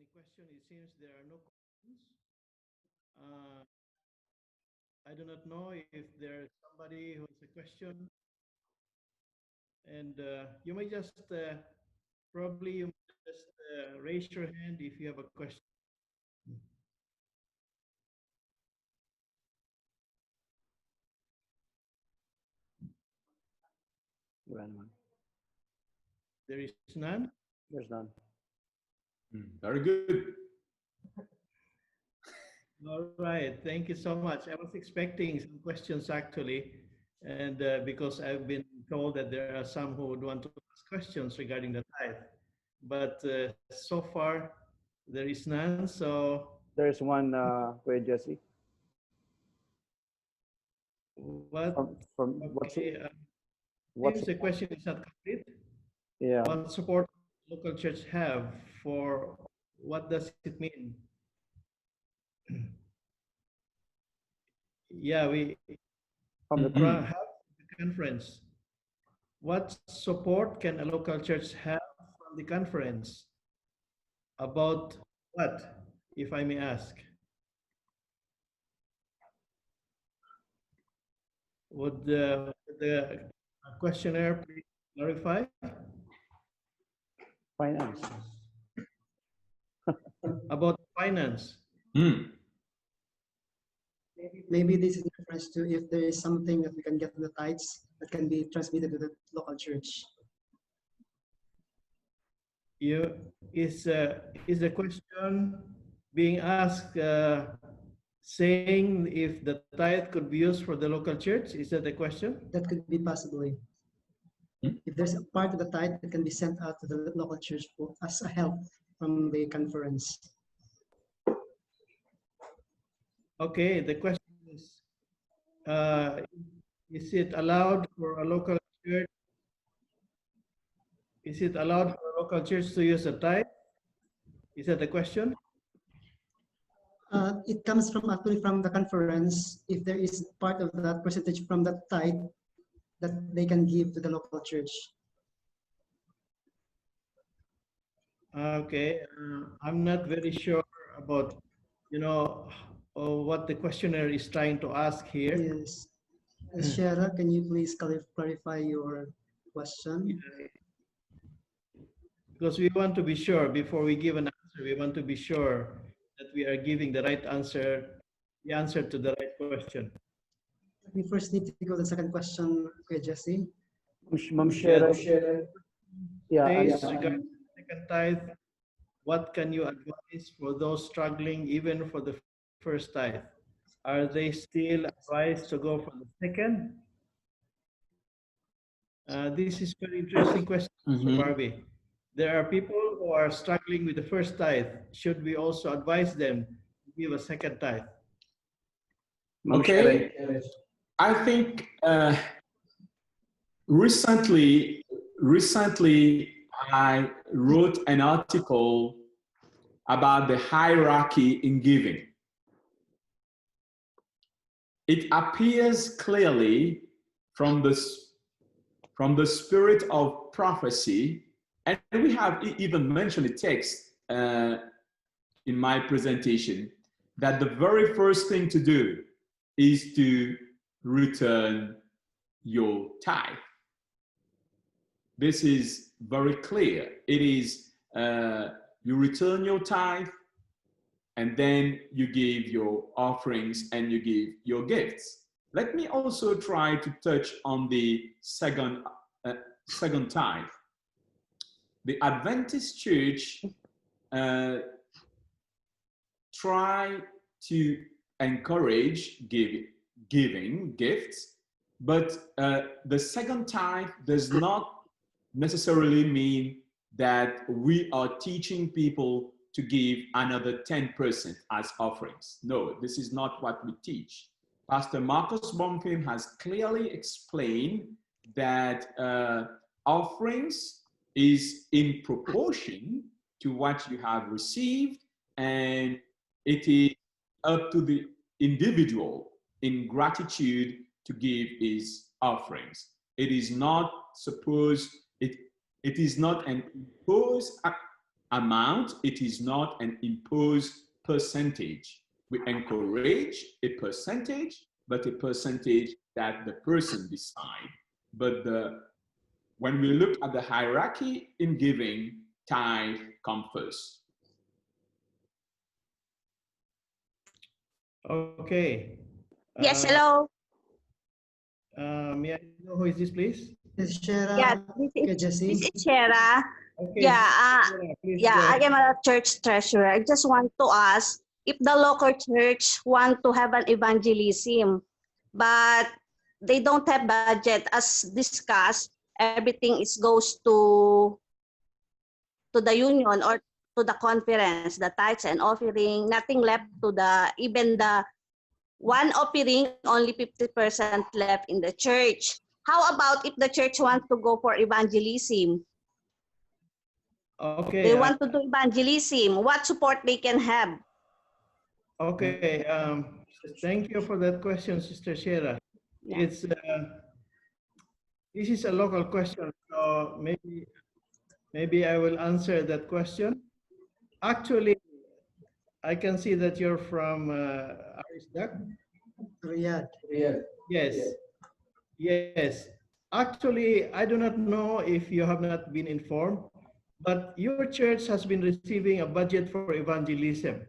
any question? It seems there are no questions. Uh, I do not know if there's somebody who has a question, and you may just probably you may just raise your hand if you have a question. There is none. There's none. Very good. All right, thank you so much. I was expecting some questions actually, and because I've been told that there are some who would want to ask questions regarding the tithe, but so far there is none. So There's one, wait, Jesse. what? From Okay, what's seems the question is not complete. yeah. What support local church have for what does it mean? Yeah, we From the have the conference. What support can a local church have from the conference? About what, if I may ask? Would the questionnaire please clarify? finance. About finance. Maybe this is in reference to if there is something that we can get from the tithes that can be transmitted to the local church. Is the question being asked saying if the tithe could be used for the local church? Is that the question? That could be possibly. If there's a part of the tithe that can be sent out to the local church as a help from the conference. Okay, the question is it allowed for a local church? Is it allowed for a local church to use a tithe? Is that the question? It comes from actually from the conference. If there is part of that percentage from that tithe that they can give to the local church. Okay, I'm not very sure about, what the questionnaire is trying to ask here. Yes. Shara, can you please clarify your question? Because we want to be sure before we give an answer, we want to be sure that we are giving the right answer, the answer to the right question. We first need to go to the second question, okay, Jesse. Ma'am Shara, yeah, Regarding the second tithe, what can you advise for those struggling even for the first tithe? Are they still advised to go for the second? This is very interesting question, Barbe. There are people who are struggling with the first tithe. Should we also advise them to give a second tithe? Okay. I think recently I wrote an article about the hierarchy in giving. It appears clearly from the spirit of prophecy, and we have even mentioned a text in my presentation, that the very first thing to do is to return your tithe. This is very clear. It is you return your tithe, and then you give your offerings and you give your gifts. Let me also try to touch on the second tithe. The Adventist Church try to encourage giving gifts, but the second tithe does not necessarily mean that we are teaching people to give another 10% as offerings. No, this is not what we teach. Pastor Marcus Bonfim has clearly explained that offerings is in proportion to what you have received, and it is up to the individual in gratitude to give his offerings. It is not supposed, it is not an imposed amount. It is not an imposed percentage. We encourage a percentage, but a percentage that the person decides. But when we look at the hierarchy in giving, tithe comes first. Okay. Yes, hello. May I know who is this, please? Ms. Shera, Yeah, okay, Jesse. this is Shera. Okay. Yeah, Sarah, please go I ahead. am a church treasurer. I just want to ask if the local church want to have an evangelism, but they don't have budget. As discussed, everything goes to the union or to the conference, the tithes and offering, nothing left to even the one offering, only 50% left in the church. How about if the church wants to go for evangelism? Okay. They want to do evangelism. What support they can have? Okay. Thank you for that question, Sister Shera. Yeah. It's this is a local question, so maybe I will answer that question. Actually, I can see that you're from Arisdak. Riyadh. Yes. Yes. Actually, I do not know if you have not been informed, but your church has been receiving a budget for evangelism.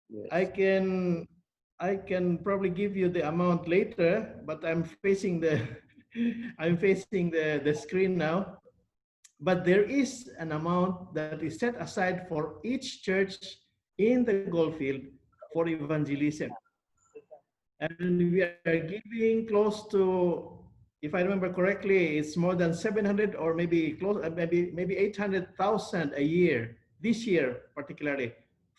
Yes. I can probably give you the amount later, but I'm facing the I'm facing the screen now. But there is an amount that is set aside for each church in the Goldfield for evangelism. And we are giving close to, if I remember correctly, it's more than 700 or maybe close, maybe 800,000 a year, this year particularly,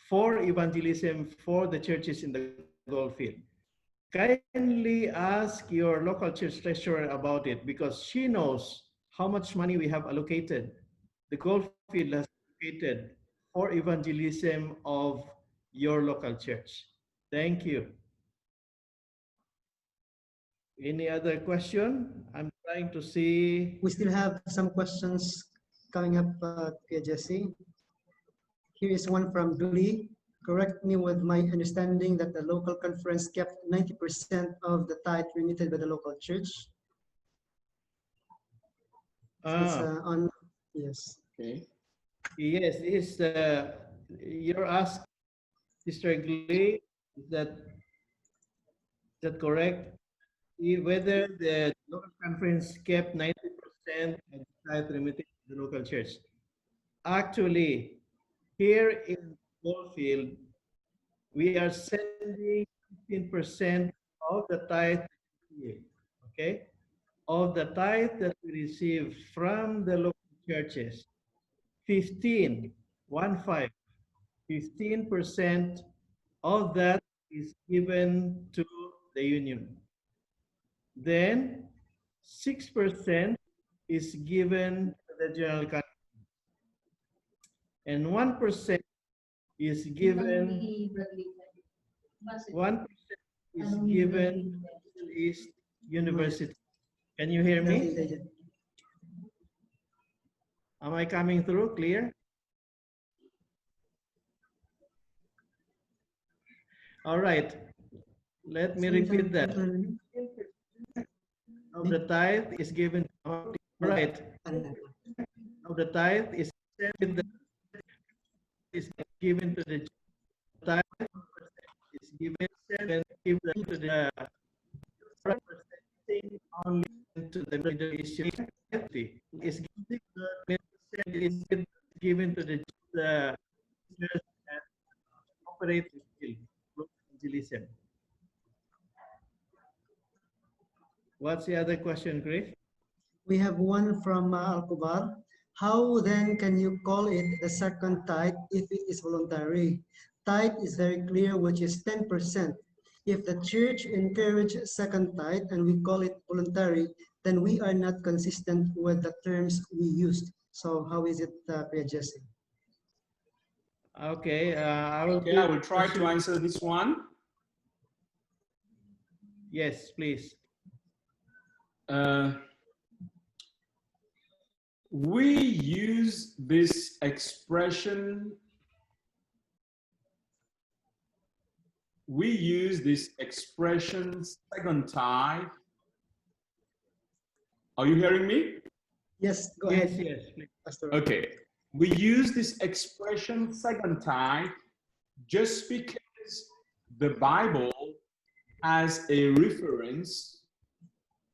for evangelism for the churches in the Goldfield. Kindly ask your local church treasurer about it because she knows how much money we have allocated. The Goldfield has allocated for evangelism of your local church. Thank you. Any other question? I'm trying to see. We still have some questions coming up, Jesse. Here is one from Julie. Correct me with my understanding that the local conference kept 90% of the tithe remitted by the local church. So it's, yes. Okay. Yes, you're asking, Sister Glee, is that correct? Whether the local conference kept 90% of the tithe remitted to the local church. Actually, here in Goldfield, we are sending 15% of the tithe, okay? Of the tithe that we receive from the local churches, 15% of that is given to the union. Then 6% is given to the general council. And 1% is given 1% is given to Middle East University. Can you hear me? Am I coming through clear? All right. Let me repeat that. Of the tithe is given. Right. Of the tithe is given to the tithe is given to the only to the Middle East University. Is given to the church that operate evangelism. What's the other question, Chris? We have one from Al-Kubar. How then can you call it the second tithe if it is voluntary? Tithe is very clear, which is 10%. If the church encourages second tithe and we call it voluntary, then we are not consistent with the terms we used. So how is it, Jesse? Okay, I will try to answer this one. Yes, please. we use this expression. We use this expression second tithe. Are you hearing me? Yes, go Yes, ahead, yes. Please. Pastor. Okay. We use this expression second tithe just because the Bible has a reference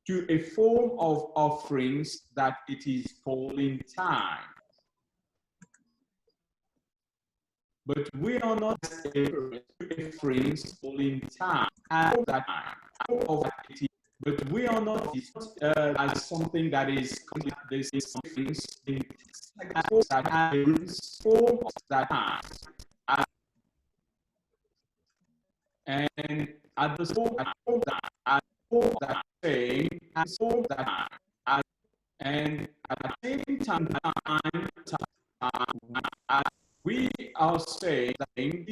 to a form of offerings that it is calling tithe. But we are not a reference calling tithe as that of it is. But we are not as something that is this is something that has a form of that time. And at the same saying and at the same time we are saying that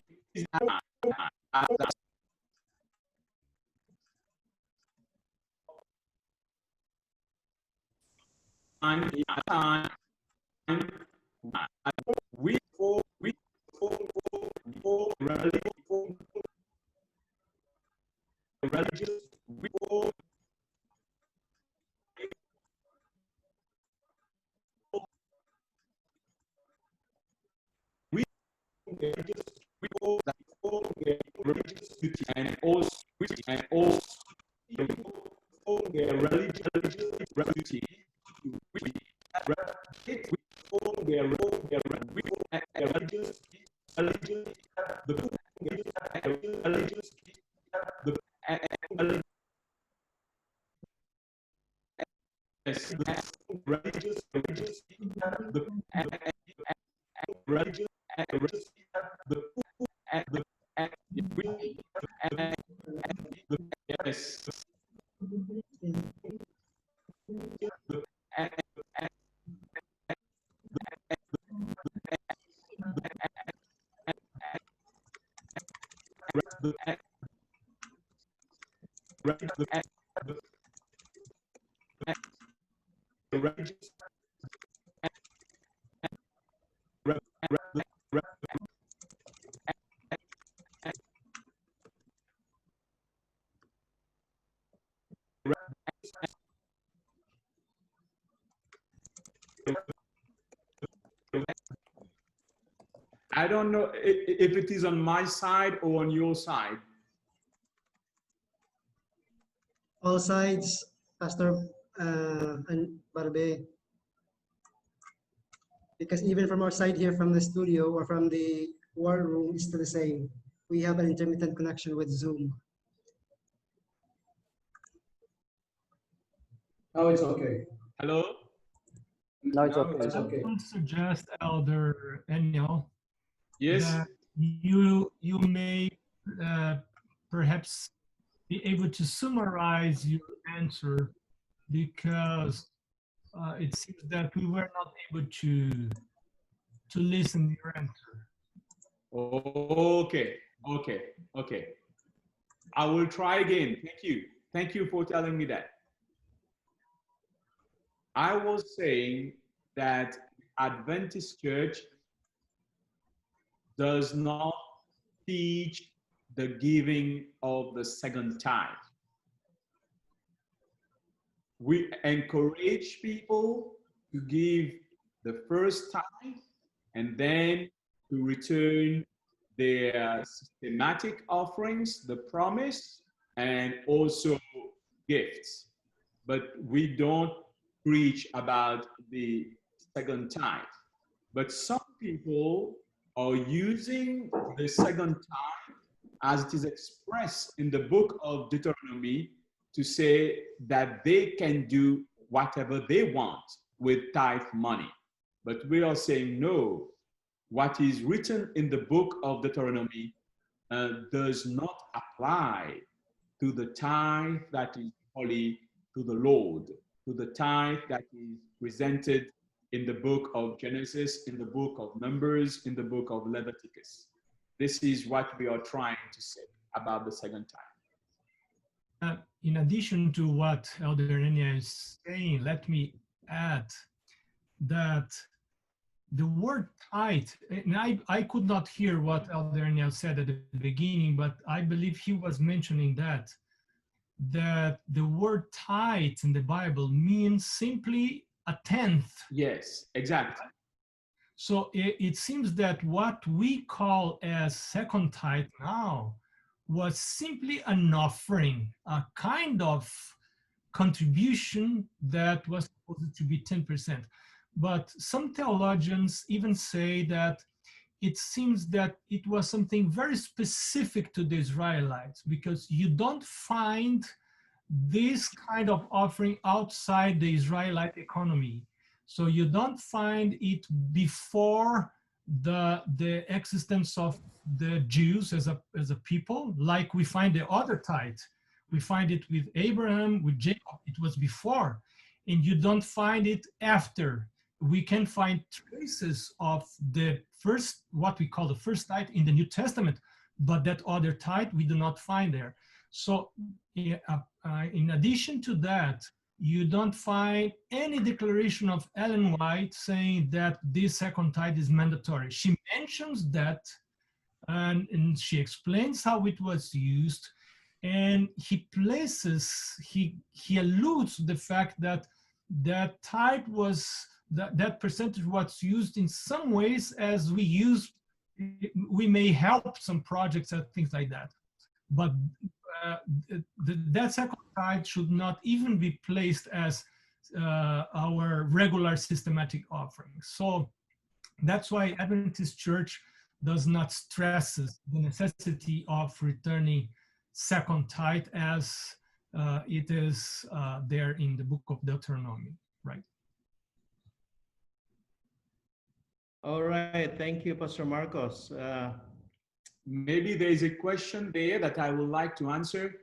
time we religious religious duty and also their religious duty their religious I don't know if it is on my side or on your side. All sides, Pastor and Barbe. Because even from our side here, from the studio or from the war room, it's still the same. We have an intermittent connection with Zoom. Now it's okay. Hello? Now it's okay. I It's okay. would suggest, Elder Aniel, Yes. that you may perhaps be able to summarize your answer, because it seems that we were not able to listen your answer. Okay. I will try again. Thank you for telling me that. I was saying that Adventist Church does not teach the giving of the second tithe. We encourage people to give the first tithe and then to return their systematic offerings, the promise, and also gifts. But we don't preach about the second tithe. But some people are using the second tithe as it is expressed in the book of Deuteronomy to say that they can do whatever they want with tithe money. But we are saying no. What is written in the book of Deuteronomy does not apply to the tithe that is holy to the Lord, to the tithe that is presented in the book of Genesis, in the book of Numbers, in the book of Leviticus. This is what we are trying to say about the second tithe. In addition to what Elder Aniel is saying, let me add that the word tithe, and I could not hear what Elder Aniel said at the beginning, but I believe he was mentioning that the word tithe in the Bible means simply a tenth. Yes, exactly. So it seems that what we call as second tithe now was simply an offering, a kind of contribution that was supposed to be 10%. But some theologians even say that it seems that it was something very specific to the Israelites, because you don't find this kind of offering outside the Israelite economy. So you don't find it before the existence of the Jews as a people, like we find the other tithe. We find it with Abraham, with Jacob. It was before, and you don't find it after. We can find traces of the first, what we call the first tithe in the New Testament, but that other tithe we do not find there. So in addition to that, you don't find any declaration of Ellen White saying that this second tithe is mandatory. She mentions that, and she explains how it was used, and he alludes to the fact that that tithe was, that percentage was used in some ways as we may help some projects and things like that. But that second tithe should not even be placed as our regular systematic offering. So that's why Adventist Church does not stress the necessity of returning second tithe as it is there in the book of Deuteronomy, right? All right, thank you, Pastor Marcos. Maybe there is a question there that I would like to answer.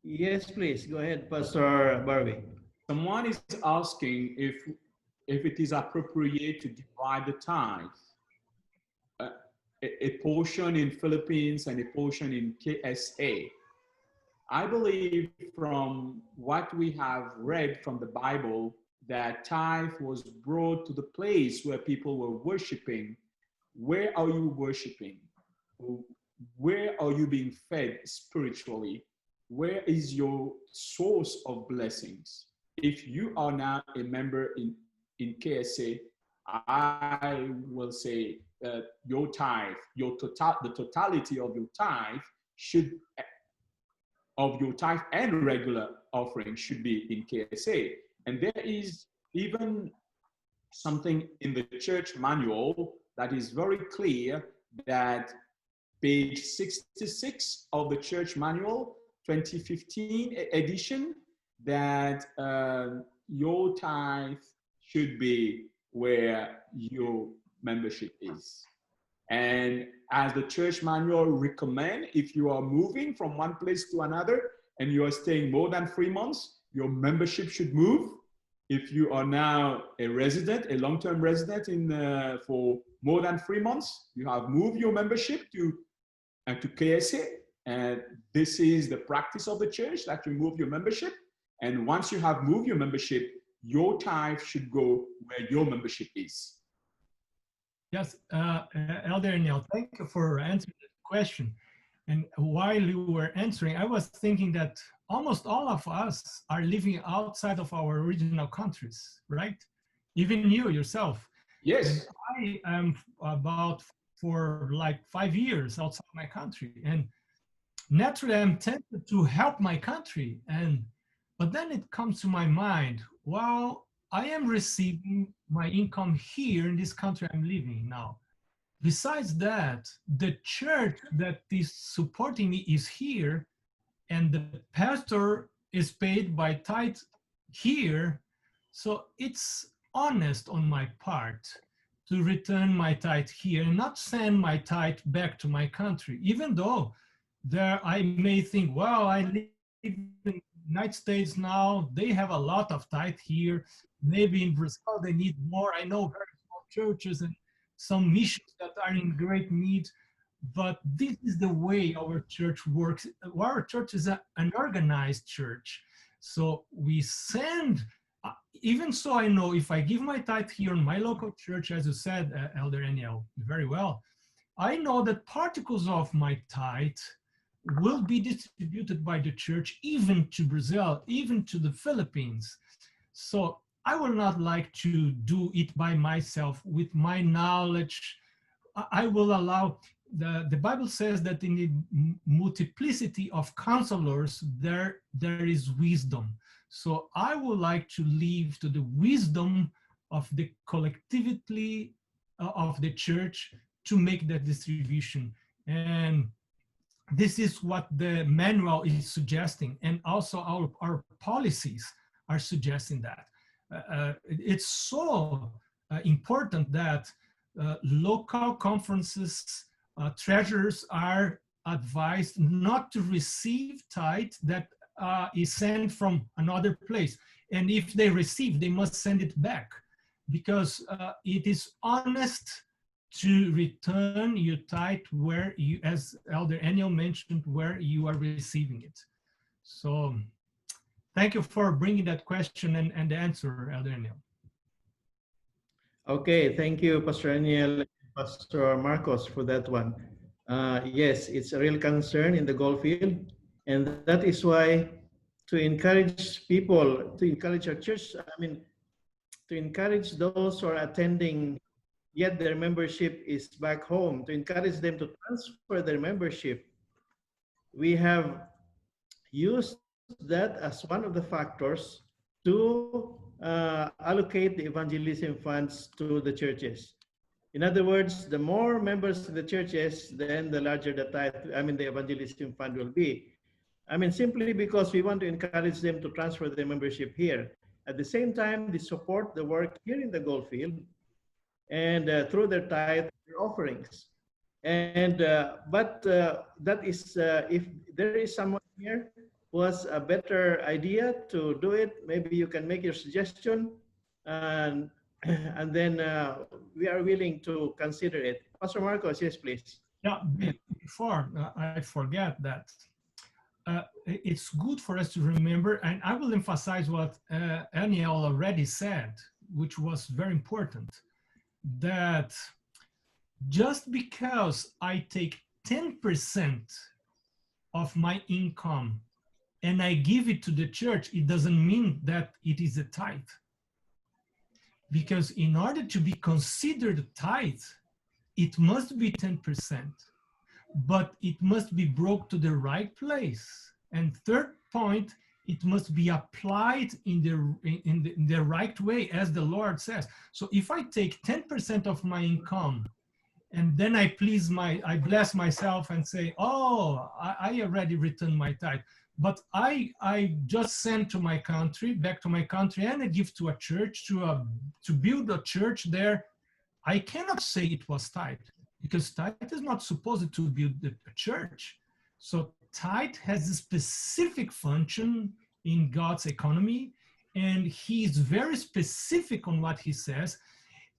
Yes, please, go ahead, Pastor Barbe. Someone is asking if it is appropriate to divide the tithe, a portion in Philippines and a portion in KSA. I believe from what we have read from the Bible that tithe was brought to the place where people were worshiping. Where are you worshiping? Where are you being fed spiritually? Where is your source of blessings? If you are now a member in KSA, I will say that your tithe, the totality of your tithe and regular offering should be in KSA. And there is even something in the church manual that is very clear, that page 66 of the church manual, 2015 edition, that your tithe should be where your membership is. And as the church manual recommend, if you are moving from one place to another and you are staying more than 3 months, your membership should move. If you are now a resident, a long-term resident for more than 3 months, you have moved your membership to KSA. And this is the practice of the church, that you move your membership. And once you have moved your membership, your tithe should go where your membership is. Yes, Elder Aniel, thank you for answering the question. And while you were answering, I was thinking that almost all of us are living outside of our original countries, right? Even you yourself. Yes. And I am about for like 5 years outside my country. And naturally, I'm tempted to help my country. But then it comes to my mind, well, I am receiving my income here in this country I'm living now. Besides that, the church that is supporting me is here, and the pastor is paid by tithe here. So it's honest on my part to return my tithe here and not send my tithe back to my country, even though there I may think, well, I live in the United States now, they have a lot of tithe here. Maybe in Brazil they need more. I know very small churches and some missions that are in great need, but this is the way our church works. Our church is an organized church. So we send, even so, I know if I give my tithe here in my local church, as you said, Elder Aniel, very well, I know that particles of my tithe will be distributed by the church, even to Brazil, even to the Philippines. So I will not like to do it by myself with my knowledge. I will allow, the Bible says that in the multiplicity of counselors, there is wisdom. So I would like to leave to the wisdom of the collectivity of the church to make that distribution. And this is what the manual is suggesting. And also our policies are suggesting that. It's so important that local conferences, treasurers are advised not to receive tithe that is sent from another place. And if they receive, they must send it back, because it is honest to return your tithe where you, as Elder Aniel mentioned, where you are receiving it. So thank you for bringing that question and the answer, Elder Aniel. Okay, thank you, Pastor Aniel and Pastor Marcos, for that one. Yes, it's a real concern in the goal field, and that is why to encourage people, to encourage our church, to encourage those who are attending, yet their membership is back home, to encourage them to transfer their membership, we have used that as one of the factors to allocate the evangelism funds to the churches. In other words, the more members of the churches, then the larger the tithe, the evangelism fund will be. Simply because we want to encourage them to transfer their membership here. At the same time, they support the work here in the goal field, and through their tithe, their offerings. And that is, if there is someone here who has a better idea to do it, maybe you can make your suggestion, and then we are willing to consider it. Pastor Marcos, yes, please. Yeah, before I forget that, it's good for us to remember, and I will emphasize what Aniel already said, which was very important, that just because I take 10% of my income and I give it to the church, it doesn't mean that it is a tithe. Because in order to be considered a tithe, it must be 10%, but it must be brought to the right place. And third point, it must be applied in the right way, as the Lord says. So if I take 10% of my income and then I bless myself and say, oh, I already returned my tithe, but I just sent to my country, back to my country, and I give to a church to build a church there, I cannot say it was tithe, because tithe is not supposed to build a church. So tithe has a specific function in God's economy, and he is very specific on what he says.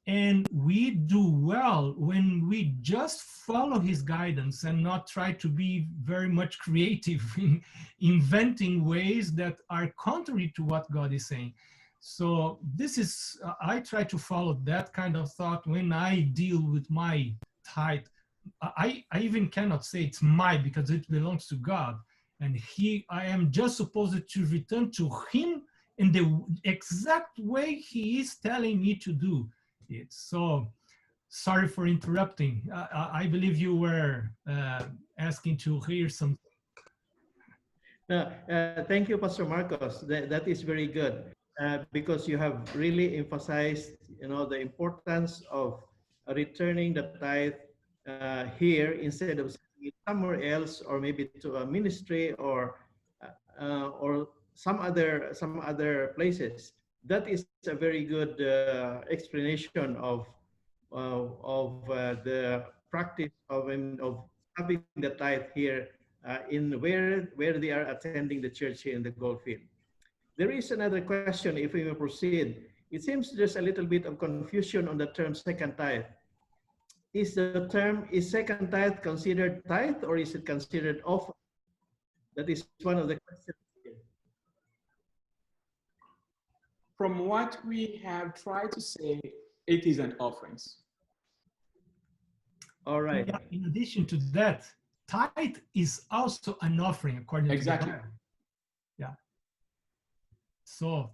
And we do well when we just follow his guidance and not try to be very much creative in inventing ways that are contrary to what God is saying. So this is, I try to follow that kind of thought when I deal with my tithe. I even cannot say it's mine, because it belongs to God. And I am just supposed to return to him in the exact way he is telling me to do it. So sorry for interrupting. I believe you were asking to hear something. Thank you, Pastor Marcos. That is very good, because you have really emphasized, the importance of returning the tithe here instead of sending it somewhere else, or maybe to a ministry or some other places. That is a very good explanation of the practice of having the tithe here in where they are attending the church here in the gold field. There is another question, if we may proceed. It seems there's a little bit of confusion on the term second tithe. Is second tithe considered tithe, or is it considered offering? That is one of the questions here. from what we have tried to say, it is an offerings. All right. Yeah, in addition to that, tithe is also an offering according Exactly. to the Bible. Yeah. So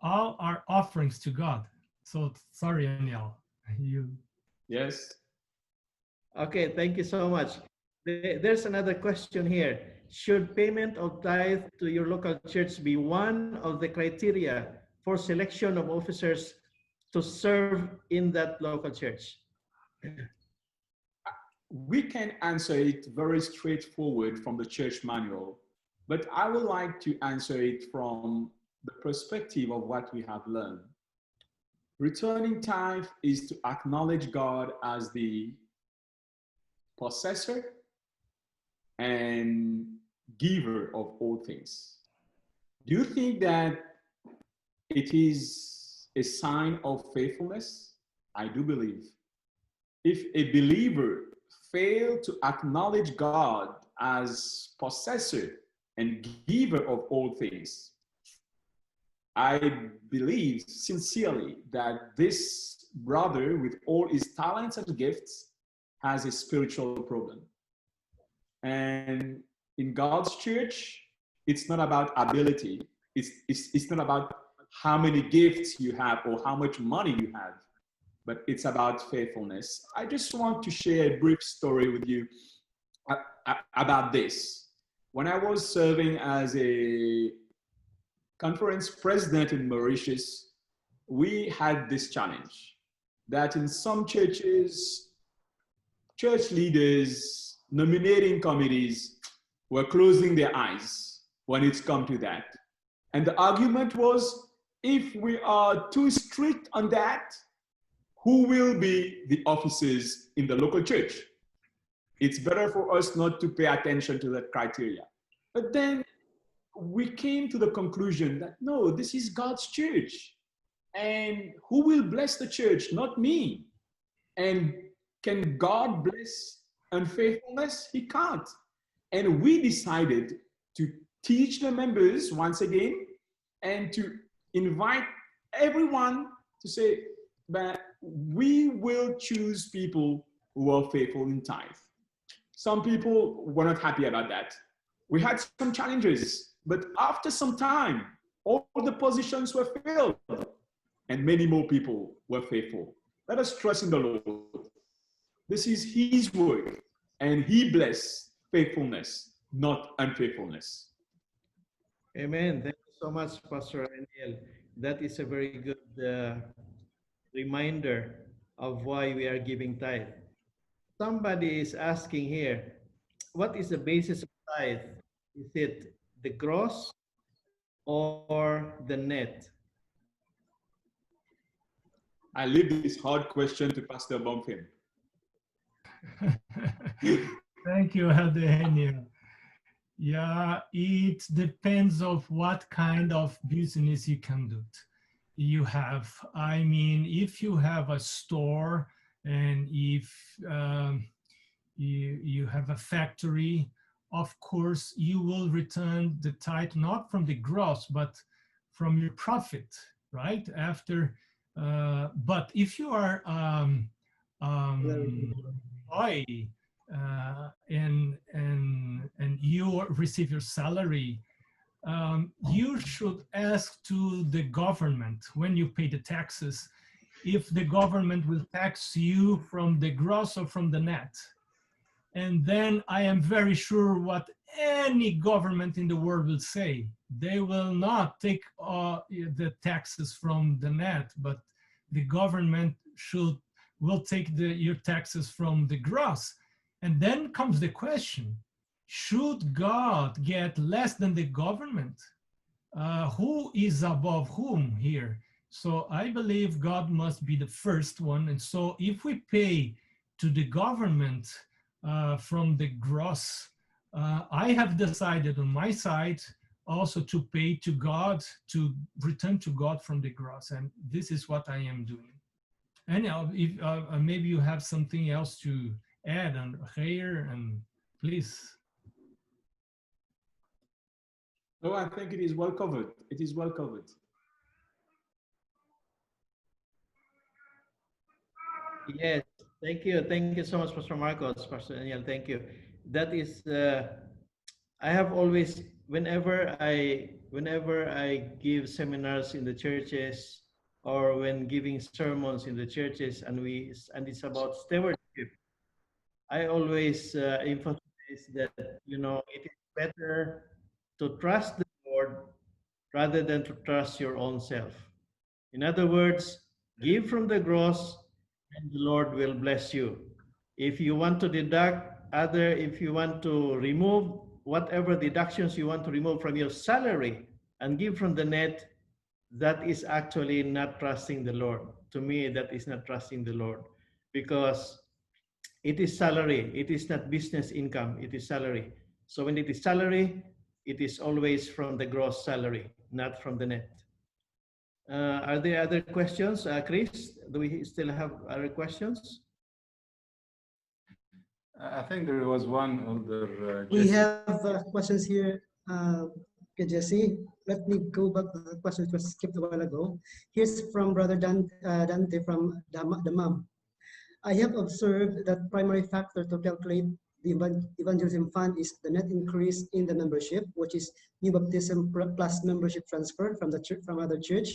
all are offerings to God. So sorry, Aniel. You. Yes. Okay, thank you so much. There's another question here. Should payment of tithe to your local church be one of the criteria for selection of officers to serve in that local church? We can answer it very straightforward from the church manual, but I would like to answer it from the perspective of what we have learned. Returning tithe is to acknowledge God as the possessor and giver of all things. Do you think that it is a sign of faithfulness? I do believe. If a believer fails to acknowledge God as possessor and giver of all things, I believe sincerely that this brother, with all his talents and gifts, has a spiritual problem. And in God's church, it's not about ability. It's not about how many gifts you have or how much money you have, but it's about faithfulness. I just want to share a brief story with you about this. When I was serving as a conference president in Mauritius, we had this challenge that in some churches, church leaders, nominating committees were closing their eyes when it's come to that. And the argument was, if we are too strict on that, who will be the officers in the local church? It's better for us not to pay attention to that criteria. But then we came to the conclusion that no, this is God's church. And who will bless the church? Not me. And can God bless unfaithfulness? He can't. And we decided to teach the members once again and to invite everyone to say that we will choose people who are faithful in tithe. Some people were not happy about that. We had some challenges, but after some time, all the positions were filled and many more people were faithful. Let us trust in the Lord. This is His work, and He bless faithfulness, not unfaithfulness. Amen. Thank you so much, Pastor Aniel. That is a very good reminder of why we are giving tithe. Somebody is asking here, what is the basis of tithe? Is it the gross or the net? I leave this hard question to Pastor Bonfim. Thank you, Aniel. Yeah, it depends of what kind of business you can do. You have, I mean, if you have a store and if you have a factory, of course, you will return the tithe not from the gross, but from your profit, right? After, but if you are employee and you receive your salary, you should ask to the government when you pay the taxes if the government will tax you from the gross or from the net. And then I am very sure what any government in the world will say. They will not take the taxes from the net, but the government will take your taxes from the gross. And then comes the question, should God get less than the government? Who is above whom here? So I believe God must be the first one. And so if we pay to the government from the gross, I have decided on my side also to pay to God, to return to God from the gross. And this is what I am doing. And if maybe you have something else to add on here, and please. No, I think it is well covered. It is well covered. Yes, thank you. Thank you so much, Pastor Marcos, Pastor Aniel. Thank you. That is, I have always, whenever I give seminars in the churches or when giving sermons in the churches, and it's about stewardship, I always emphasize that it is better to trust the Lord rather than to trust your own self. In other words, give from the gross and the Lord will bless you. If you want to if you want to remove whatever deductions you want to remove from your salary and give from the net, that is actually not trusting the Lord. To me, that is not trusting the Lord because it is salary. It is not business income. It is salary. So when it is salary, it is always from the gross salary, not from the net. Are there other questions? Chris, do we still have other questions? I think there was one older. We Jesse. have questions here. Okay, Jesse, let me go back to the question which was skipped a while ago. Here's from Brother Dante from Damam. I have observed that primary factor to calculate the evangelism fund is the net increase in the membership, which is new baptism plus membership transfer from the church, from other church,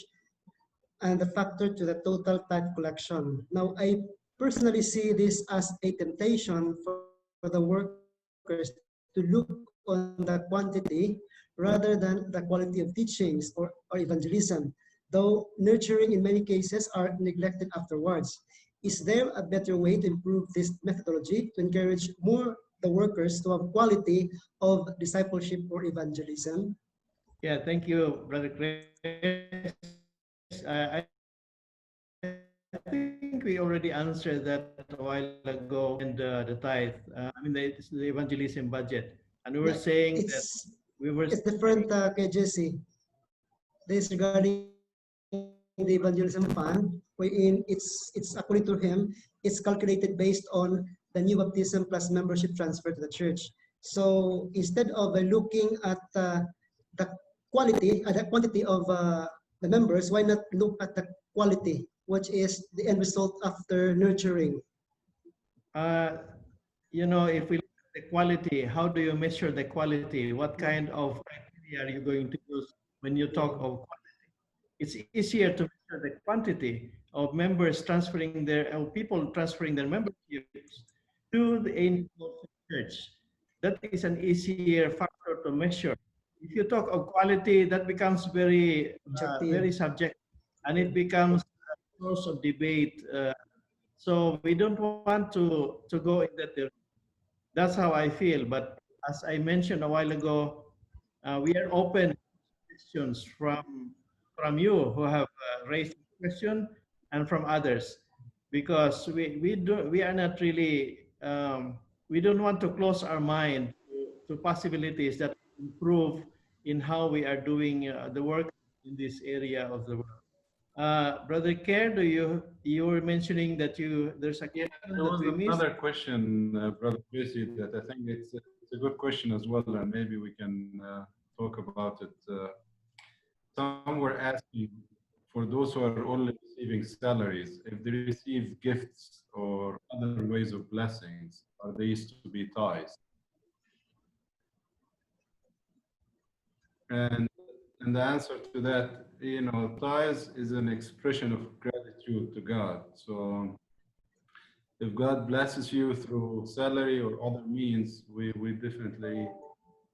and the factor to the total tithe collection. Now, I personally see this as a temptation for the workers to look on the quantity rather than the quality of teachings or evangelism, though nurturing in many cases are neglected afterwards. Is there a better way to improve this methodology to encourage more the workers to have quality of discipleship or evangelism? Yeah, thank you, Brother Chris. I think we already answered that a while ago, and the tithe. It's the evangelism budget, and we were saying that it's different, Jesse. This regarding the evangelism fund, wherein it's according to him, it's calculated based on the new baptism plus membership transfer to the church. So instead of looking at the quality, the quantity of the members, why not look at the quality, which is the end result after nurturing? If we look at the quality, how do you measure the quality? What kind of criteria are you going to use when you talk of quality? It's easier to measure the quantity of members transferring people transferring their memberships to the church. That is an easier factor to measure. If you talk of quality, that becomes very subjective, and it becomes a source of debate. So we don't want to go in that direction. That's how I feel. But as I mentioned a while ago, we are open to questions from you who have raised the question and from others, because we are not really we don't want to close our mind to possibilities that improve in how we are doing the work in this area of the world. Brother Care, you were mentioning that there's a question there was another question, Brother Jesse, that I think it's a good question as well, and maybe we can talk about it. Some were asking for those who are only receiving salaries, if they receive gifts or other ways of blessings, are these to be tithes? And the answer to that, tithes is an expression of gratitude to God. So if God blesses you through salary or other means, we definitely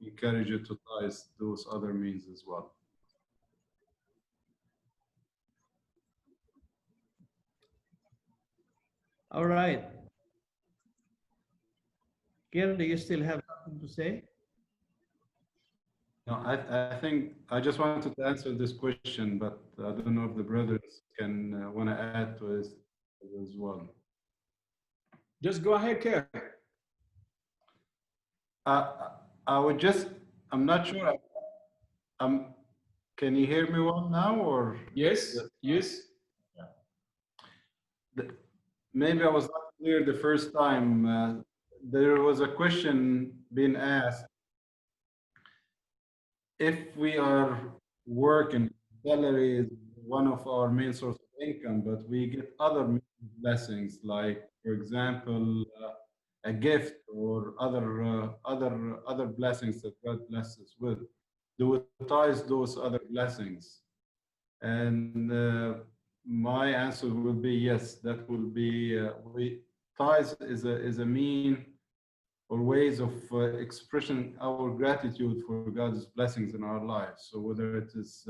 encourage you to tithe those other means as well. All right. Kier, do you still have something to say? No, I think I just wanted to answer this question, but I don't know if the brothers can want to add to it as well. Just go ahead, Kerr. I would just, I'm not sure. Can you hear me well now, or? Yes, yes. Maybe I was not clear the first time. There was a question being asked. If we are working, salary is one of our main sources of income, but we get other blessings, like, for example, a gift or other blessings that God blesses us with. Do we tithe those other blessings? And my answer will be yes. That will be we tithe is a mean or ways of expressing our gratitude for God's blessings in our lives. So whether it is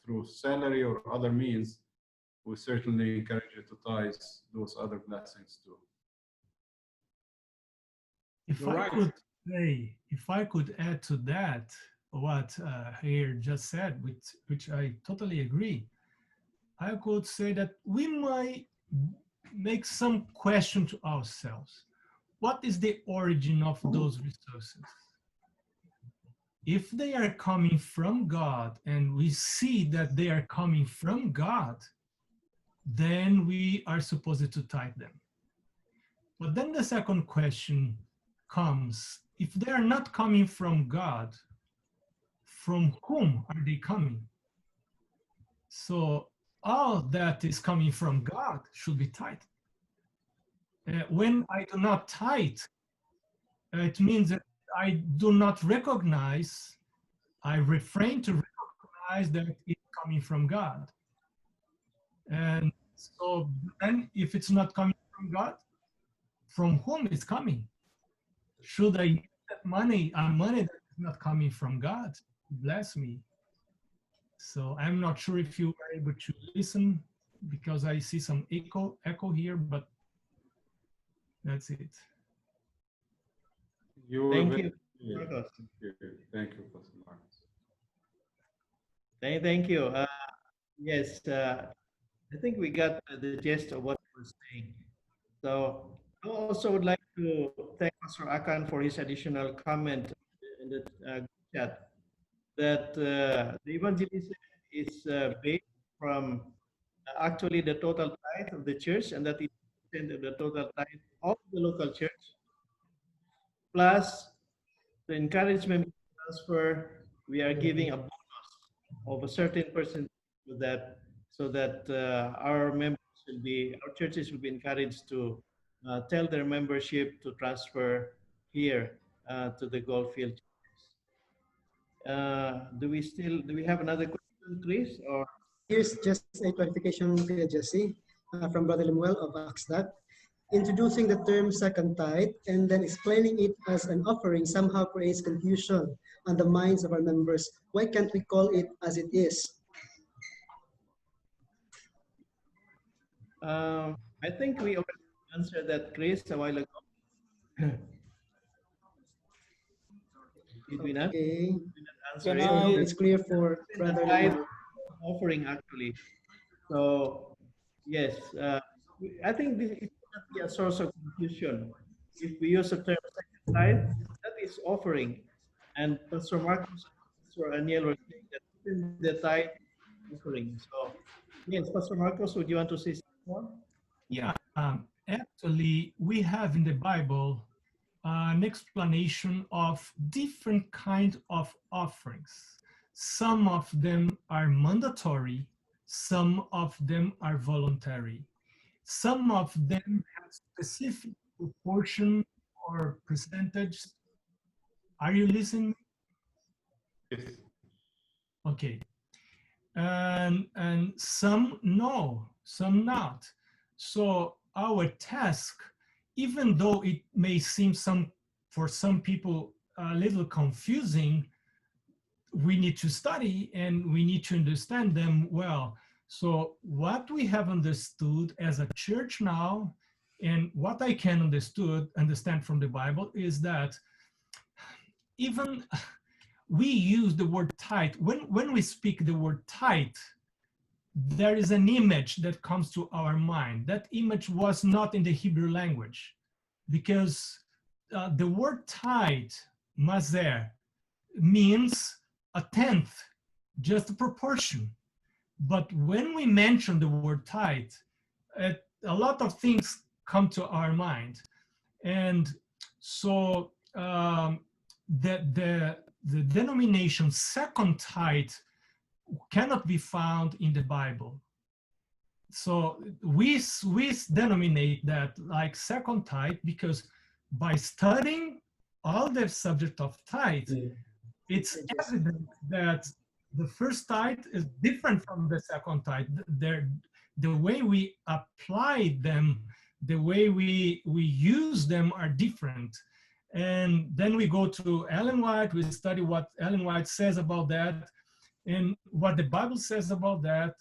through salary or other means, we certainly encourage you to tithe those other blessings too. If You're I right. could say, if I could add to that what here just said, which I totally agree, I could say that we might make some question to ourselves. What is the origin of those resources? If they are coming from God and we see that they are coming from God, then we are supposed to tithe them. But then the second question comes, if they are not coming from God, from whom are they coming? So all that is coming from God should be tithed. When I do not tithe, it means that I do not recognize, I refrain to recognize that it's coming from God. And so then if it's not coming from God, from whom it's coming? Should I use that money, money that is not coming from God, to bless me? So I'm not sure if you are able to listen because I see some echo here, but that's it. Thank you, Yeah. Marcos. Thank you, Pastor Marcos. Thank you. Yes, I think we got the gist of what we're saying. So I also would like to thank Pastor Akan for his additional comment in the chat that the evangelism is based from actually the total tithe of the church, and that is the total tithe of the local church, plus the encouragement transfer. We are giving a bonus of a certain percentage so that our members our churches will be encouraged to tell their membership to transfer here to the Goldfield churches. Do we have another question, Chris? Or Here's just a clarification, Kuya Jesse, from Brother Lemuel of Axdac. Introducing the term second tithe and then explaining it as an offering somehow creates confusion on the minds of our members. Why can't we call it as it is? I think we already answered that, Chris, a while ago. Did we not? Okay. Answer Can it? I- So it's clear for Brother Lemuel. Offering actually. So yes, I think this is not be a source of confusion. If we use the term second tithe, that is offering. And Pastor Marcos and Pastor Aniel were saying that even the tithe is offering. So yes, Pastor Marcos, would you want to say something more? Yeah, actually, we have in the Bible an explanation of different kinds of offerings. Some of them are mandatory, some of them are voluntary. Some of them have specific proportion or percentage. Are you listening? Yes. Okay. And some no, some not. So our task, even though it may seem for some people a little confusing, we need to study and we need to understand them well. So what we have understood as a church now, and what I can understand from the Bible is that even we use the word tithe. When we speak the word tithe, there is an image that comes to our mind. That image was not in the Hebrew language, because the word tithe, mazer, means a tenth, just a proportion. But when we mention the word tithe, a lot of things come to our mind. And so the denomination second tithe cannot be found in the Bible. so we denominate that like second tithe because by studying all the subject of tithe, it's evident that the first tithe is different from the second tithe. The way we apply them, the way we use them are different. And then we go to Ellen White, we study what Ellen White says about that and what the Bible says about that.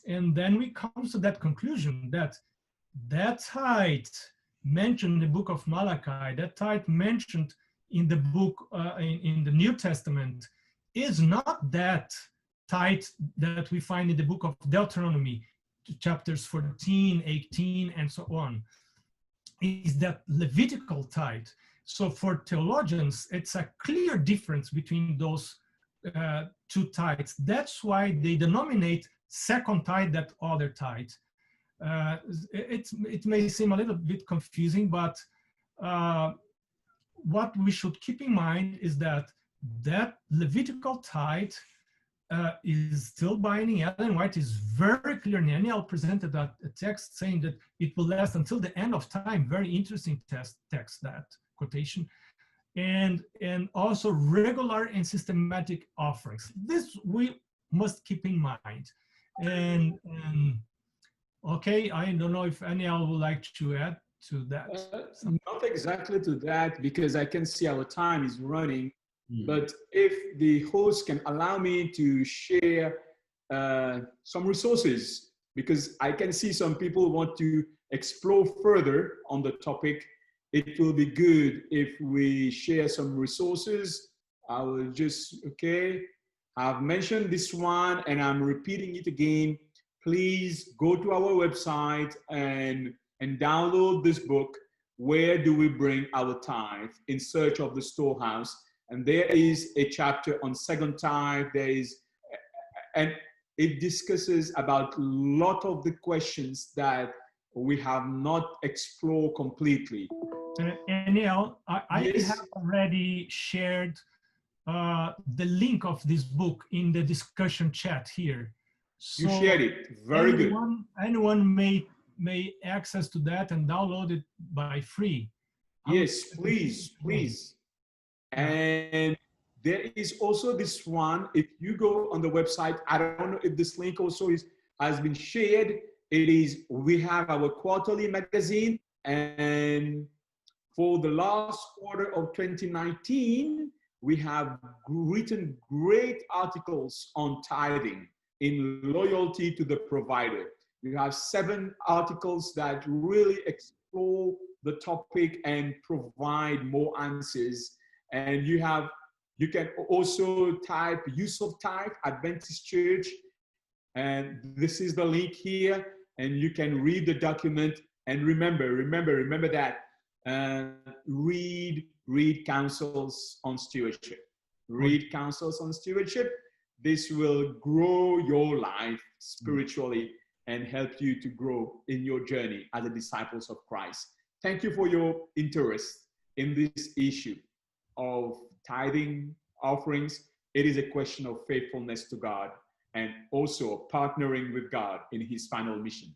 And then we come to that conclusion that that tithe mentioned in the book of Malachi, that tithe mentioned in the book, in the New Testament, is not that tithe that we find in the book of Deuteronomy, chapters 14, 18, and so on. Is that Levitical tithe. So for theologians, it's a clear difference between those two tithes. That's why they denominate second tithe that other tithe. It may seem a little bit confusing, but what we should keep in mind is that Levitical tithe is still binding. Ellen White is very clear. Aniel presented a text saying that it will last until the end of time. Very interesting text, that quotation. And also regular and systematic offerings. This we must keep in mind. And okay, I don't know if Aniel would like to add to that. Not exactly to that, because I can see our time is running. But if the host can allow me to share some resources, because I can see some people want to explore further on the topic, it will be good if we share some resources. I will just, okay, I've mentioned this one and I'm repeating it again. Please go to our website and download this book, Where Do We Bring Our Tithe? In Search of the Storehouse. And there is a chapter on second tithe. There is, and it discusses about a lot of the questions that we have not explored completely. Aniel, I Yes. have already shared the link of this book in the discussion chat here. So You shared it. Very good. Anyone may access to that and download it by free. Yes, please, please. And there is also this one. If you go on the website, I don't know if this link also has been shared. It is, we have our quarterly magazine, and for the last quarter of 2019, we have written great articles on tithing in loyalty to the provider. You have 7 articles that really explore the topic and provide more answers. And you can also type use of tithe, Adventist Church, and this is the link here, and you can read the document. And remember that read counsels on stewardship. Read counsels on stewardship. This will grow your life spiritually and help you to grow in your journey as a disciples of Christ. Thank you for your interest in this issue of tithing offerings. It is a question of faithfulness to God and also partnering with God in his final mission.